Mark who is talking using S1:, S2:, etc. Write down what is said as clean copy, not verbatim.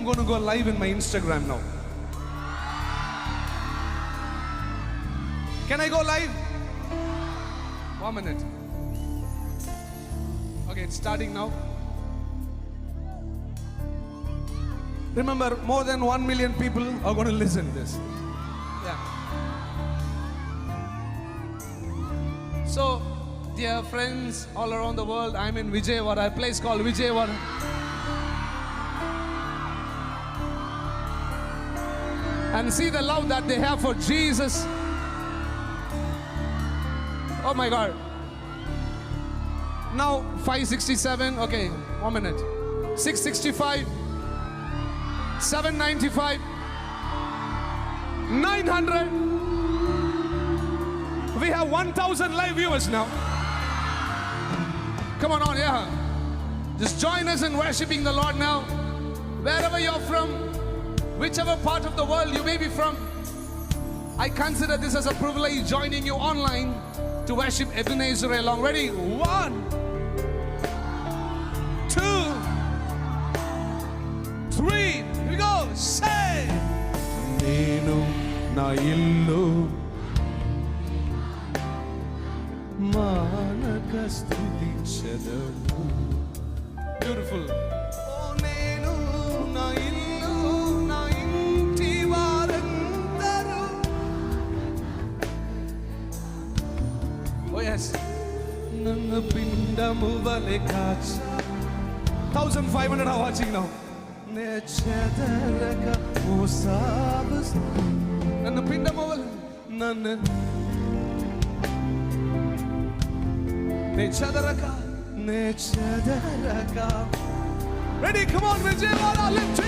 S1: I'm going to go live in my Instagram now. Can I go live? 1 minute. Okay, it's starting now. Remember, more than 1 million people are going to listen to this. Yeah. So, dear friends all around the world, I'm in Ebenejaru, a place called Ebenejaru. And see the love that they have for Jesus. Oh my God. Now 567, okay, 1 minute. 665, 795, 900. We have 1,000 live viewers now. Come on, yeah. Just join us in worshiping the Lord now. Wherever you're from, whichever part of the world you may be from, I consider this as a privilege joining you online to worship Ebenesarae along. Ready? 1, 2, 3. Here we go. Say, Nenu na illu manaka stutinchadavu. Beautiful. Oh, Nenu na illu na inti varandaru. Oh yes. Nanna pindamu vale kacha. 1,500 are watching now. Nechadaraka usabas. Nanna pindamu vale. Nanna. Nechadaraka. Nechadaraka. Ready? Come on, Ebenejaru, lift